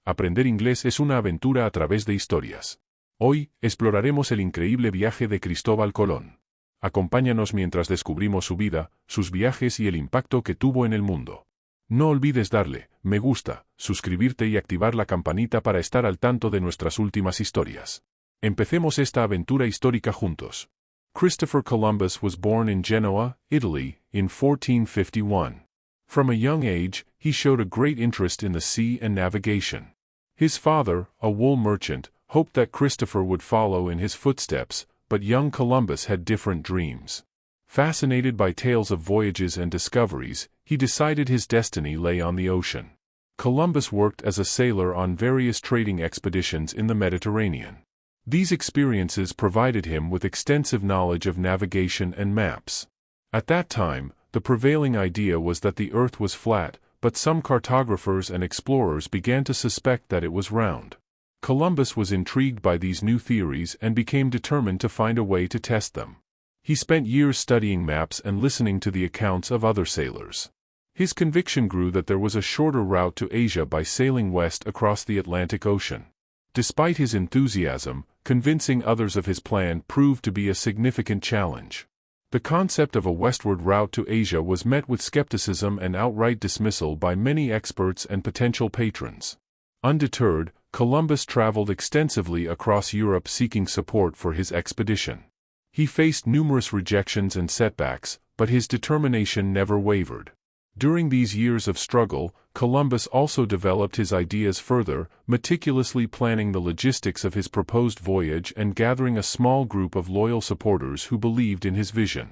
Aprender inglés es una aventura a través de historias. Hoy, exploraremos el increíble viaje de Cristóbal Colón. Acompáñanos mientras descubrimos su vida, sus viajes y el impacto que tuvo en el mundo. No olvides darle me gusta, suscribirte y activar la campanita para estar al tanto de nuestras últimas historias. Empecemos esta aventura histórica juntos. Christopher Columbus was born in Genoa, Italy, in 1451. From a young age, he showed a great interest in the sea and navigation. His father, a wool merchant, hoped that Christopher would follow in his footsteps, but young Columbus had different dreams. Fascinated by tales of voyages and discoveries, he decided his destiny lay on the ocean. Columbus worked as a sailor on various trading expeditions in the Mediterranean. These experiences provided him with extensive knowledge of navigation and maps. At that time, the prevailing idea was that the Earth was flat, but some cartographers and explorers began to suspect that it was round. Columbus was intrigued by these new theories and became determined to find a way to test them. He spent years studying maps and listening to the accounts of other sailors. His conviction grew that there was a shorter route to Asia by sailing west across the Atlantic Ocean. Despite his enthusiasm, convincing others of his plan proved to be a significant challenge. The concept of a westward route to Asia was met with skepticism and outright dismissal by many experts and potential patrons. Undeterred, Columbus traveled extensively across Europe seeking support for his expedition. He faced numerous rejections and setbacks, but his determination never wavered. During these years of struggle, Columbus also developed his ideas further, meticulously planning the logistics of his proposed voyage and gathering a small group of loyal supporters who believed in his vision.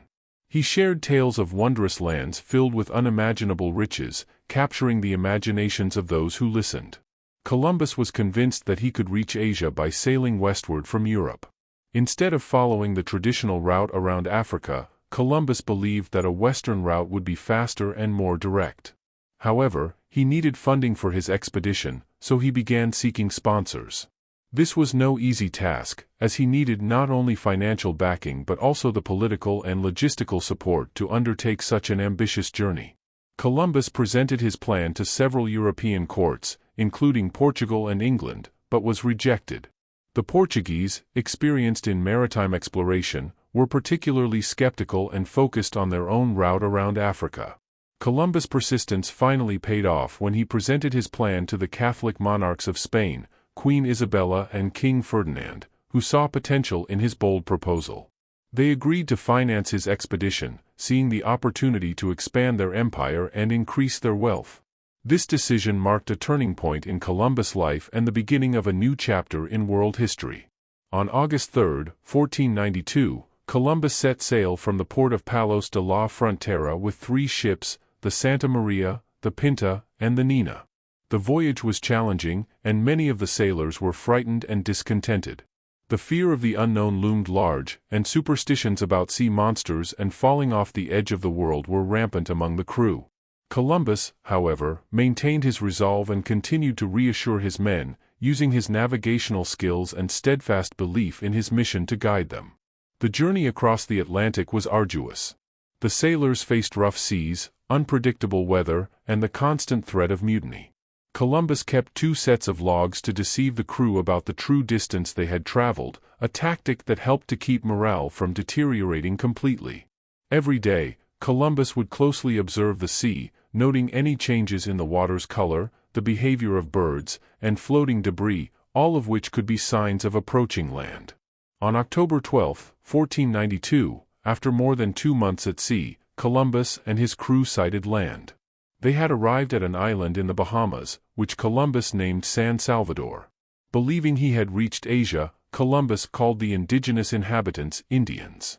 He shared tales of wondrous lands filled with unimaginable riches, capturing the imaginations of those who listened. Columbus was convinced that he could reach Asia by sailing westward from Europe. Instead of following the traditional route around Africa, Columbus believed that a western route would be faster and more direct. However, he needed funding for his expedition, so he began seeking sponsors. This was no easy task, as he needed not only financial backing but also the political and logistical support to undertake such an ambitious journey. Columbus presented his plan to several European courts, including Portugal and England, but was rejected. The Portuguese, experienced in maritime exploration, were particularly skeptical and focused on their own route around Africa. Columbus' persistence finally paid off when he presented his plan to the Catholic monarchs of Spain, Queen Isabella and King Ferdinand, who saw potential in his bold proposal. They agreed to finance his expedition, seeing the opportunity to expand their empire and increase their wealth. This decision marked a turning point in Columbus' life and the beginning of a new chapter in world history. On August 3, 1492, Columbus set sail from the port of Palos de la Frontera with 3 ships, the Santa Maria, the Pinta, and the Nina. The voyage was challenging, and many of the sailors were frightened and discontented. The fear of the unknown loomed large, and superstitions about sea monsters and falling off the edge of the world were rampant among the crew. Columbus, however, maintained his resolve and continued to reassure his men, using his navigational skills and steadfast belief in his mission to guide them. The journey across the Atlantic was arduous. The sailors faced rough seas, unpredictable weather, and the constant threat of mutiny. Columbus kept 2 sets of logs to deceive the crew about the true distance they had traveled, a tactic that helped to keep morale from deteriorating completely. Every day, Columbus would closely observe the sea, noting any changes in the water's color, the behavior of birds, and floating debris, all of which could be signs of approaching land. On October 12, 1492, after more than 2 months at sea, Columbus and his crew sighted land. They had arrived at an island in the Bahamas, which Columbus named San Salvador. Believing he had reached Asia, Columbus called the indigenous inhabitants Indians.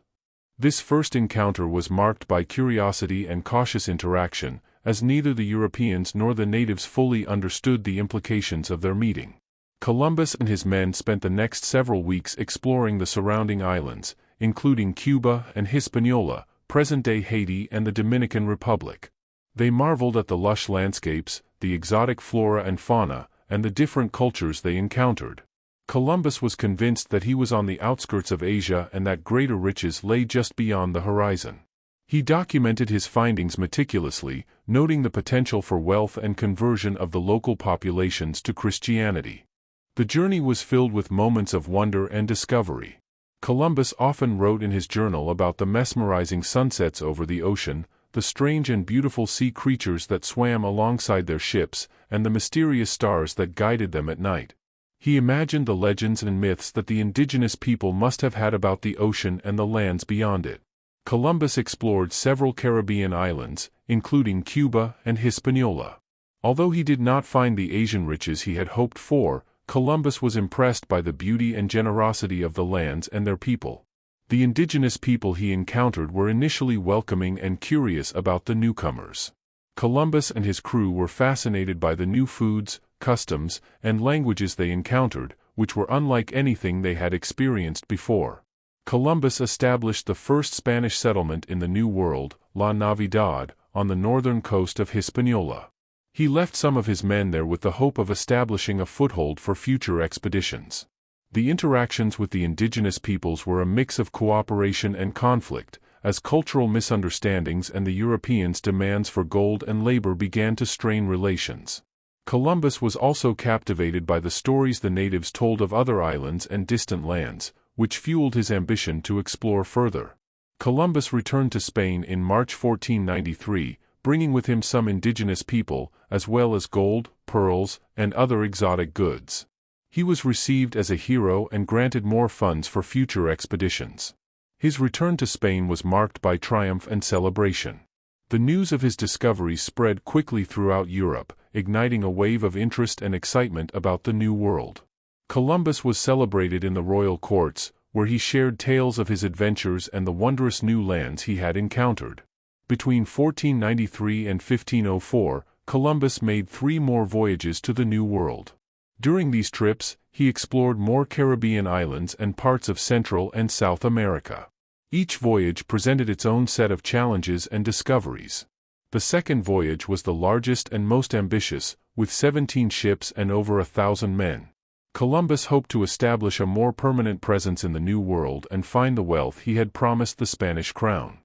This first encounter was marked by curiosity and cautious interaction, as neither the Europeans nor the natives fully understood the implications of their meeting. Columbus and his men spent the next several weeks exploring the surrounding islands, including Cuba and Hispaniola, present-day Haiti and the Dominican Republic. They marveled at the lush landscapes, the exotic flora and fauna, and the different cultures they encountered. Columbus was convinced that he was on the outskirts of Asia and that greater riches lay just beyond the horizon. He documented his findings meticulously, noting the potential for wealth and conversion of the local populations to Christianity. The journey was filled with moments of wonder and discovery. Columbus often wrote in his journal about the mesmerizing sunsets over the ocean, the strange and beautiful sea creatures that swam alongside their ships, and the mysterious stars that guided them at night. He imagined the legends and myths that the indigenous people must have had about the ocean and the lands beyond it. Columbus explored several Caribbean islands, including Cuba and Hispaniola. Although he did not find the Asian riches he had hoped for, Columbus was impressed by the beauty and generosity of the lands and their people. The indigenous people he encountered were initially welcoming and curious about the newcomers. Columbus and his crew were fascinated by the new foods, customs, and languages they encountered, which were unlike anything they had experienced before. Columbus established the first Spanish settlement in the New World, La Navidad, on the northern coast of Hispaniola. He left some of his men there with the hope of establishing a foothold for future expeditions. The interactions with the indigenous peoples were a mix of cooperation and conflict, as cultural misunderstandings and the Europeans' demands for gold and labor began to strain relations. Columbus was also captivated by the stories the natives told of other islands and distant lands, which fueled his ambition to explore further. Columbus returned to Spain in March 1493, bringing with him some indigenous people, as well as gold, pearls, and other exotic goods. He was received as a hero and granted more funds for future expeditions. His return to Spain was marked by triumph and celebration. The news of his discoveries spread quickly throughout Europe, igniting a wave of interest and excitement about the New World. Columbus was celebrated in the royal courts, where he shared tales of his adventures and the wondrous new lands he had encountered. Between 1493 and 1504, Columbus made 3 more voyages to the New World. During these trips, he explored more Caribbean islands and parts of Central and South America. Each voyage presented its own set of challenges and discoveries. The second voyage was the largest and most ambitious, with 17 ships and over 1,000 men. Columbus hoped to establish a more permanent presence in the New World and find the wealth he had promised the Spanish crown.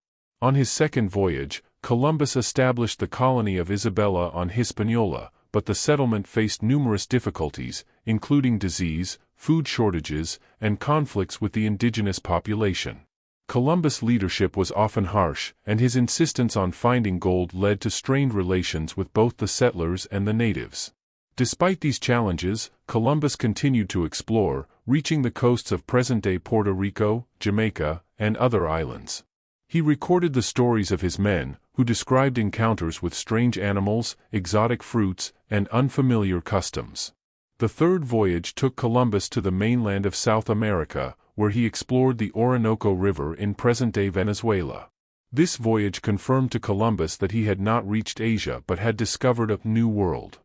On his second voyage, Columbus established the colony of Isabella on Hispaniola, but the settlement faced numerous difficulties, including disease, food shortages, and conflicts with the indigenous population. Columbus' leadership was often harsh, and his insistence on finding gold led to strained relations with both the settlers and the natives. Despite these challenges, Columbus continued to explore, reaching the coasts of present-day Puerto Rico, Jamaica, and other islands. He recorded the stories of his men, who described encounters with strange animals, exotic fruits, and unfamiliar customs. The third voyage took Columbus to the mainland of South America, where he explored the Orinoco River in present-day Venezuela. This voyage confirmed to Columbus that he had not reached Asia but had discovered a new world.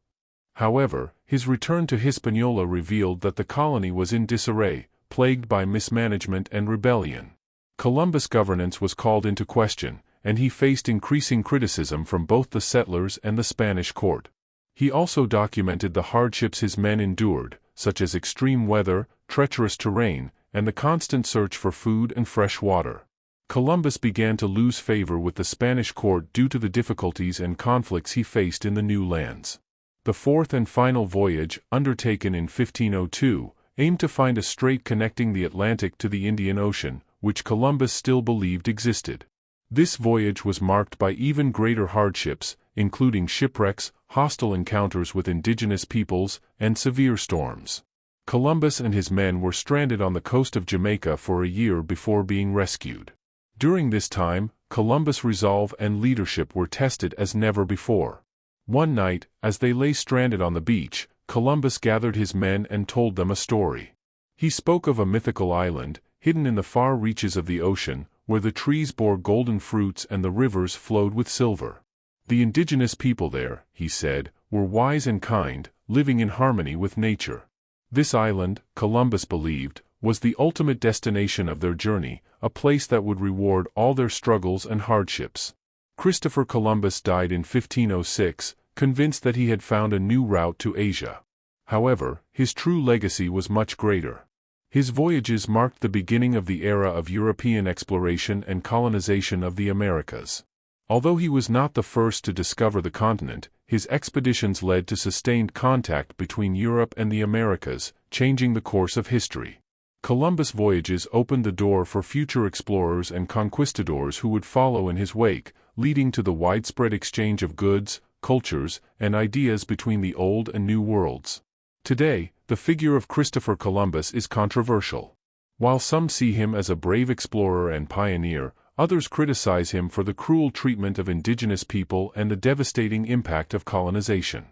However, his return to Hispaniola revealed that the colony was in disarray, plagued by mismanagement and rebellion. Columbus' governance was called into question, and he faced increasing criticism from both the settlers and the Spanish court. He also documented the hardships his men endured, such as extreme weather, treacherous terrain, and the constant search for food and fresh water. Columbus began to lose favor with the Spanish court due to the difficulties and conflicts he faced in the new lands. The fourth and final voyage, undertaken in 1502, aimed to find a strait connecting the Atlantic to the Indian Ocean, which Columbus still believed existed. This voyage was marked by even greater hardships, including shipwrecks, hostile encounters with indigenous peoples, and severe storms. Columbus and his men were stranded on the coast of Jamaica for a year before being rescued. During this time, Columbus' resolve and leadership were tested as never before. One night, as they lay stranded on the beach, Columbus gathered his men and told them a story. He spoke of a mythical island, hidden in the far reaches of the ocean, where the trees bore golden fruits and the rivers flowed with silver. The indigenous people there, he said, were wise and kind, living in harmony with nature. This island, Columbus believed, was the ultimate destination of their journey, a place that would reward all their struggles and hardships. Christopher Columbus died in 1506, convinced that he had found a new route to Asia. However, his true legacy was much greater. His voyages marked the beginning of the era of European exploration and colonization of the Americas. Although he was not the first to discover the continent, his expeditions led to sustained contact between Europe and the Americas, changing the course of history. Columbus' voyages opened the door for future explorers and conquistadors who would follow in his wake, leading to the widespread exchange of goods, cultures, and ideas between the Old and New Worlds. Today, the figure of Christopher Columbus is controversial. While some see him as a brave explorer and pioneer, others criticize him for the cruel treatment of indigenous people and the devastating impact of colonization.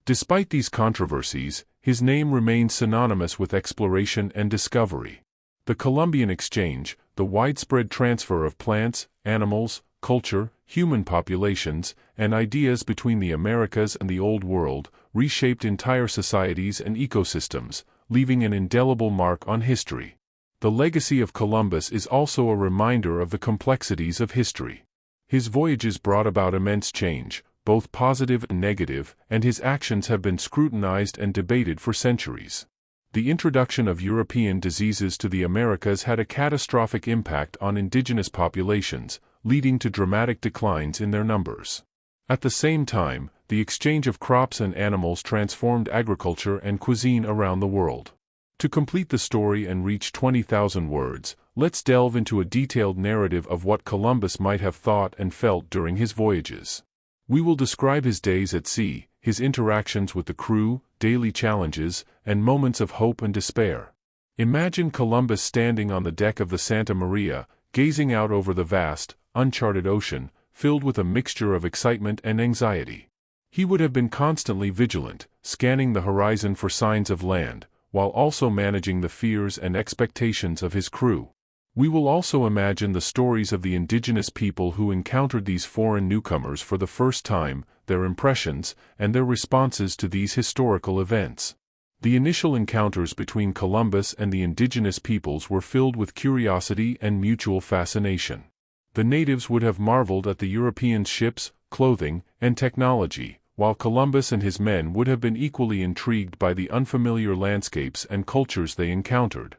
Despite these controversies, his name remains synonymous with exploration and discovery. The Columbian Exchange, the widespread transfer of plants, animals, culture, human populations, and ideas between the Americas and the Old World, reshaped entire societies and ecosystems, leaving an indelible mark on history. The legacy of Columbus is also a reminder of the complexities of history. His voyages brought about immense change, both positive and negative, and his actions have been scrutinized and debated for centuries. The introduction of European diseases to the Americas had a catastrophic impact on indigenous populations, leading to dramatic declines in their numbers. At the same time, the exchange of crops and animals transformed agriculture and cuisine around the world. To complete the story and reach 20,000 words, let's delve into a detailed narrative of what Columbus might have thought and felt during his voyages. We will describe his days at sea, his interactions with the crew, daily challenges, and moments of hope and despair. Imagine Columbus standing on the deck of the Santa Maria, gazing out over the vast, uncharted ocean, filled with a mixture of excitement and anxiety. He would have been constantly vigilant, scanning the horizon for signs of land, while also managing the fears and expectations of his crew. We will also imagine the stories of the indigenous people who encountered these foreign newcomers for the first time, their impressions, and their responses to these historical events. The initial encounters between Columbus and the indigenous peoples were filled with curiosity and mutual fascination. The natives would have marveled at the Europeans' ships, clothing, and technology, while Columbus and his men would have been equally intrigued by the unfamiliar landscapes and cultures they encountered.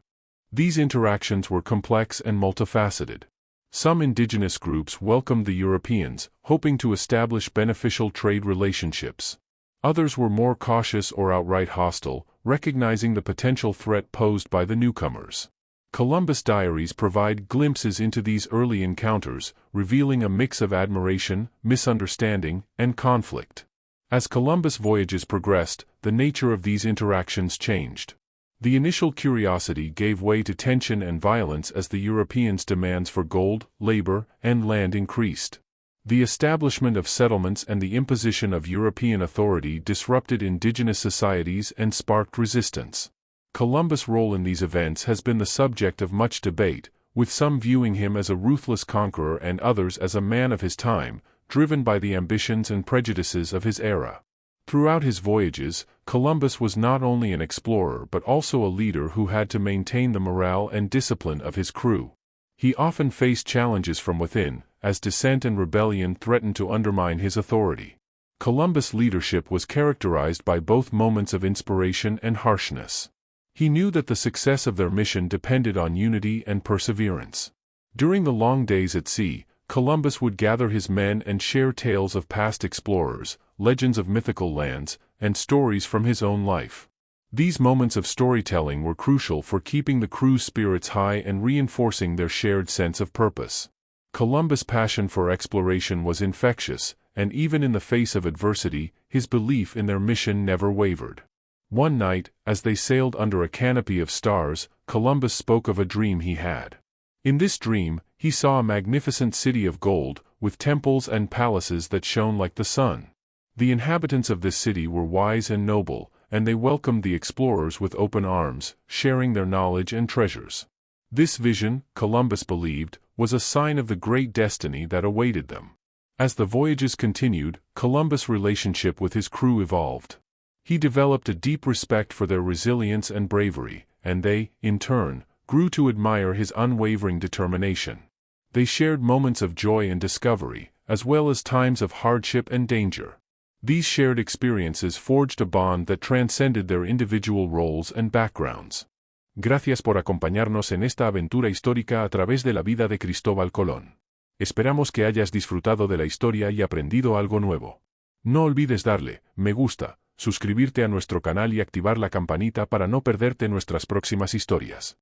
These interactions were complex and multifaceted. Some indigenous groups welcomed the Europeans, hoping to establish beneficial trade relationships. Others were more cautious or outright hostile, recognizing the potential threat posed by the newcomers. Columbus' diaries provide glimpses into these early encounters, revealing a mix of admiration, misunderstanding, and conflict. As Columbus' voyages progressed, the nature of these interactions changed. The initial curiosity gave way to tension and violence as the Europeans' demands for gold, labor, and land increased. The establishment of settlements and the imposition of European authority disrupted indigenous societies and sparked resistance. Columbus' role in these events has been the subject of much debate, with some viewing him as a ruthless conqueror and others as a man of his time, driven by the ambitions and prejudices of his era. Throughout his voyages, Columbus was not only an explorer but also a leader who had to maintain the morale and discipline of his crew. He often faced challenges from within, as dissent and rebellion threatened to undermine his authority. Columbus' leadership was characterized by both moments of inspiration and harshness. He knew that the success of their mission depended on unity and perseverance. During the long days at sea, Columbus would gather his men and share tales of past explorers, legends of mythical lands, and stories from his own life. These moments of storytelling were crucial for keeping the crew's spirits high and reinforcing their shared sense of purpose. Columbus' passion for exploration was infectious, and even in the face of adversity, his belief in their mission never wavered. One night, as they sailed under a canopy of stars, Columbus spoke of a dream he had. In this dream, he saw a magnificent city of gold, with temples and palaces that shone like the sun. The inhabitants of this city were wise and noble, and they welcomed the explorers with open arms, sharing their knowledge and treasures. This vision, Columbus believed, was a sign of the great destiny that awaited them. As the voyages continued, Columbus' relationship with his crew evolved. He developed a deep respect for their resilience and bravery, and they, in turn, grew to admire his unwavering determination. They shared moments of joy and discovery, as well as times of hardship and danger. These shared experiences forged a bond that transcended their individual roles and backgrounds. Gracias por acompañarnos en esta aventura histórica a través de la vida de Cristóbal Colón. Esperamos que hayas disfrutado de la historia y aprendido algo nuevo. No olvides darle me gusta, suscribirte a nuestro canal y activar la campanita para no perderte nuestras próximas historias.